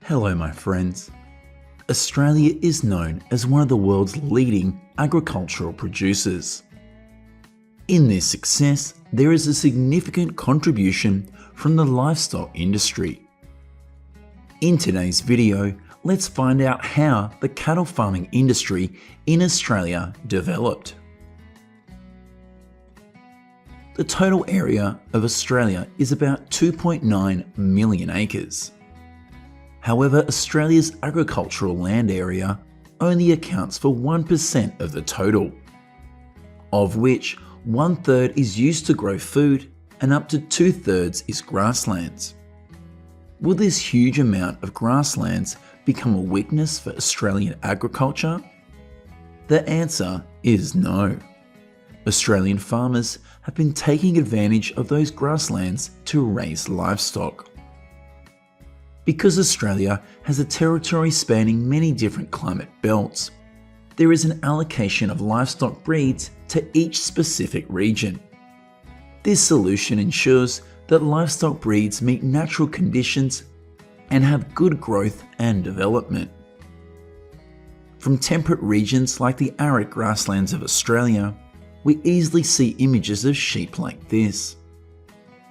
Hello my friends. Australia is known as one of the world's leading agricultural producers. In this success, there is a significant contribution from the livestock industry. In today's video, let's find out how the cattle farming industry in Australia developed. The total area of Australia is about 2.9 million acres. However, Australia's agricultural land area only accounts for 1% of the total, of which 1/3 is used to grow food and up to 2/3 is grasslands. Will this huge amount of grasslands become a weakness for Australian agriculture? The answer is no. Australian farmers have been taking advantage of those grasslands to raise livestock. Because Australia has a territory spanning many different climate belts, there is an allocation of livestock breeds to each specific region. This solution ensures that livestock breeds meet natural conditions and have good growth and development. From temperate regions like the arid grasslands of Australia, we easily see images of sheep like this.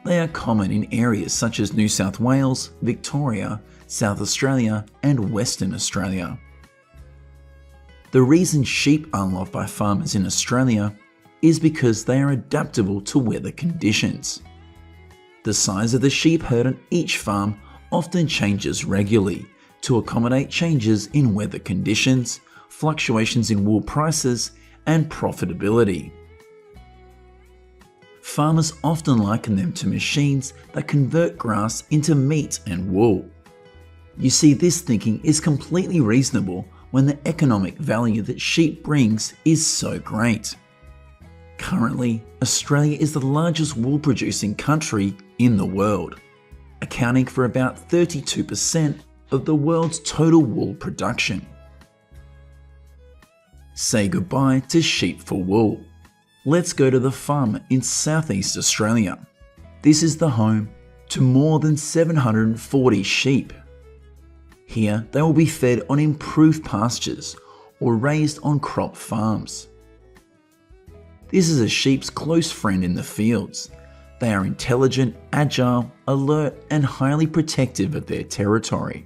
They are common in areas such as New South Wales, Victoria, South Australia, and Western Australia. The reason sheep are loved by farmers in Australia is because they are adaptable to weather conditions. The size of the sheep herd on each farm often changes regularly to accommodate changes in weather conditions, fluctuations in wool prices, and profitability. Farmers often liken them to machines that convert grass into meat and wool. You see, this thinking is completely reasonable when the economic value that sheep brings is so great. Currently, Australia is the largest wool producing country in the world, accounting for about 32% of the world's total wool production. Say goodbye to sheep for wool. Let's go to the farm in Southeast Australia. This is the home to more than 740 sheep. Here, they will be fed on improved pastures or raised on crop farms. This is a sheep's close friend in the fields. They are intelligent, agile, alert, and highly protective of their territory.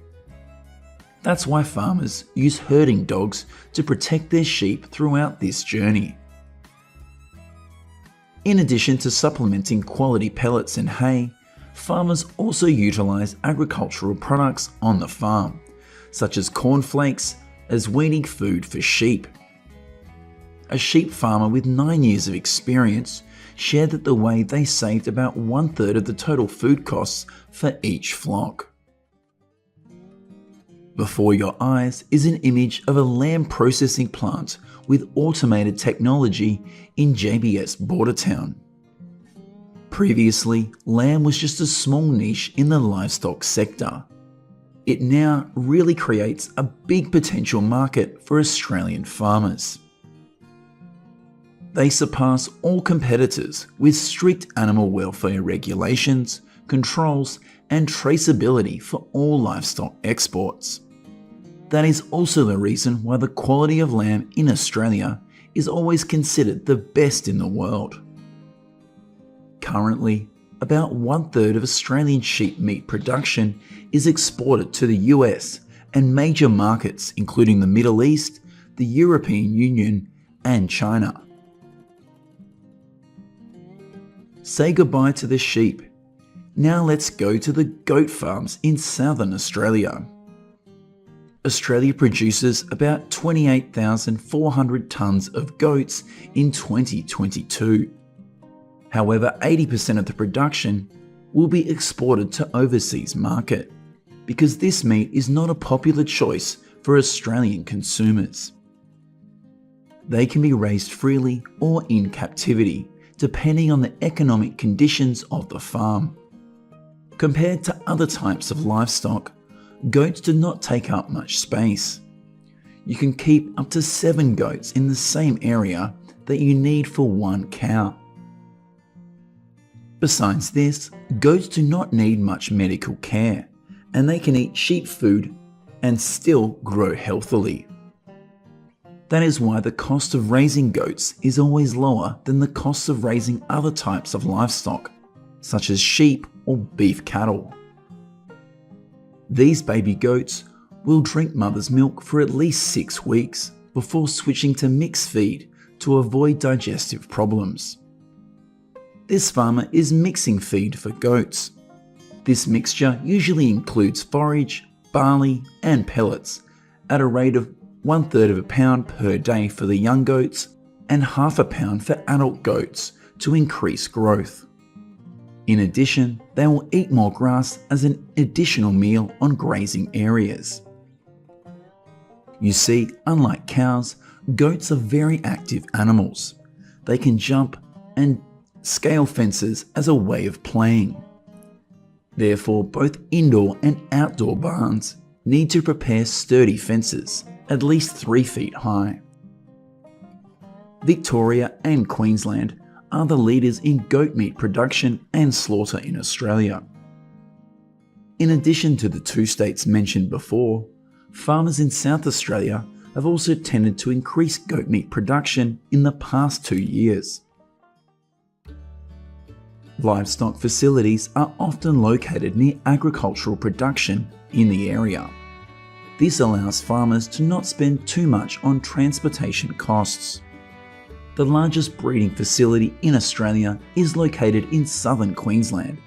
That's why farmers use herding dogs to protect their sheep throughout this journey. In addition to supplementing quality pellets and hay, farmers also utilize agricultural products on the farm, such as cornflakes, as weaning food for sheep. A sheep farmer with 9 years of experience shared that the way they saved about 1/3 of the total food costs for each flock. Before your eyes is an image of a lamb processing plant with automated technology in JBS Bordertown. Previously, lamb was just a small niche in the livestock sector. It now really creates a big potential market for Australian farmers. They surpass all competitors with strict animal welfare regulations, controls, and traceability for all livestock exports. That is also the reason why the quality of lamb in Australia is always considered the best in the world. Currently, about 1/3 of Australian sheep meat production is exported to the US and major markets including the Middle East, the European Union, and China. Say goodbye to the sheep. Now let's go to the goat farms in Southern Australia. Australia produces about 28,400 tonnes of goats in 2022. However, 80% of the production will be exported to overseas market because this meat is not a popular choice for Australian consumers. They can be raised freely or in captivity, depending on the economic conditions of the farm. Compared to other types of livestock, goats do not take up much space. You can keep up to 7 goats in the same area that you need for 1 cow. Besides this, goats do not need much medical care, and they can eat sheep food and still grow healthily. That is why the cost of raising goats is always lower than the cost of raising other types of livestock, such as sheep or beef cattle. These baby goats will drink mother's milk for at least 6 weeks before switching to mixed feed to avoid digestive problems. This farmer is mixing feed for goats. This mixture usually includes forage, barley, and pellets at a rate of 1/3 of a pound per day for the young goats and 1/2 pound for adult goats to increase growth. In addition, they will eat more grass as an additional meal on grazing areas. You see, unlike cows, goats are very active animals. They can jump and scale fences as a way of playing. Therefore, both indoor and outdoor barns need to prepare sturdy fences, at least 3 feet high. Victoria and Queensland are the leaders in goat meat production and slaughter in Australia. In addition to the 2 states mentioned before, farmers in South Australia have also tended to increase goat meat production in the past 2 years. Livestock facilities are often located near agricultural production in the area. This allows farmers to not spend too much on transportation costs. The largest breeding facility in Australia is located in southern Queensland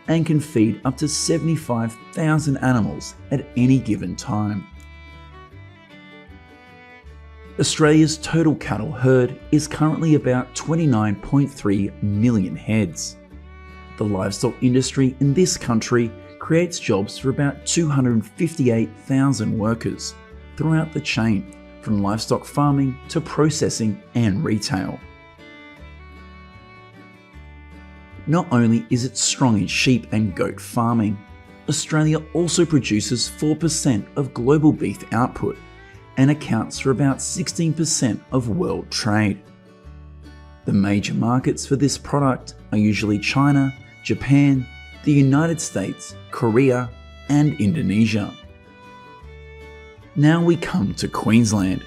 and can feed up to 75,000 animals at any given time. Australia's total cattle herd is currently about 29.3 million heads. The livestock industry in this country creates jobs for about 258,000 workers throughout the chain, from livestock farming to processing and retail. Not only is it strong in sheep and goat farming, Australia also produces 4% of global beef output and accounts for about 16% of world trade. The major markets for this product are usually China, Japan, the United States, Korea, and Indonesia. Now we come to Queensland,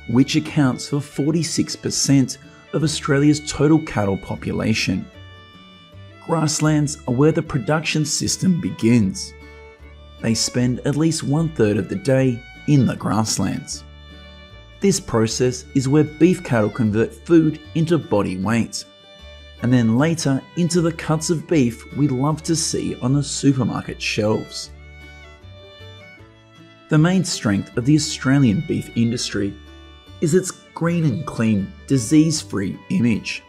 which accounts for 46% of Australia's total cattle population. Grasslands are where the production system begins. They spend at least 1/3 of the day in the grasslands. This process is where beef cattle convert food into body weight, and then later into the cuts of beef we love to see on the supermarket shelves. The main strength of the Australian beef industry is its green and clean, disease-free image.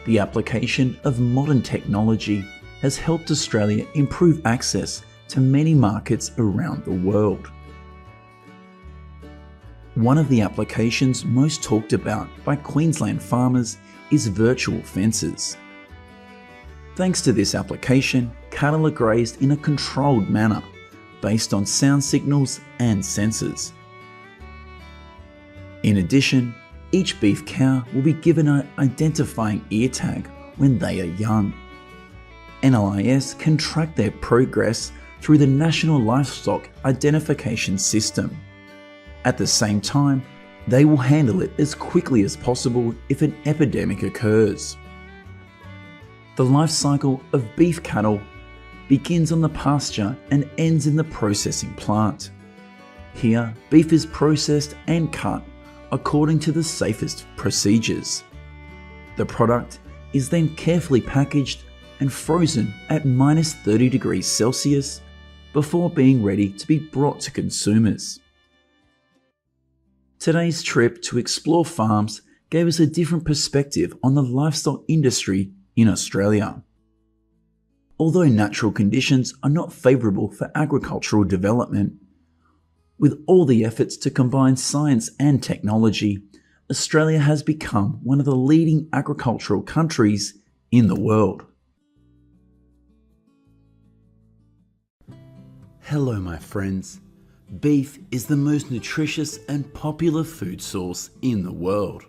The application of modern technology has helped Australia improve access to many markets around the world. One of the applications most talked about by Queensland farmers is virtual fences. Thanks to this application, cattle are grazed in a controlled manner based on sound signals and sensors. In addition, each beef cow will be given an identifying ear tag when they are young. NLIS can track their progress through the National Livestock Identification System. At the same time, they will handle it as quickly as possible if an epidemic occurs. The life cycle of beef cattle begins on the pasture and ends in the processing plant. Here, beef is processed and cut according to the safest procedures. The product is then carefully packaged and frozen at -30 degrees Celsius before being ready to be brought to consumers. Today's trip to explore farms gave us a different perspective on the livestock industry in Australia. Although natural conditions are not favourable for agricultural development, with all the efforts to combine science and technology, Australia has become one of the leading agricultural countries in the world. Hello, my friends. Beef is the most nutritious and popular food source in the world.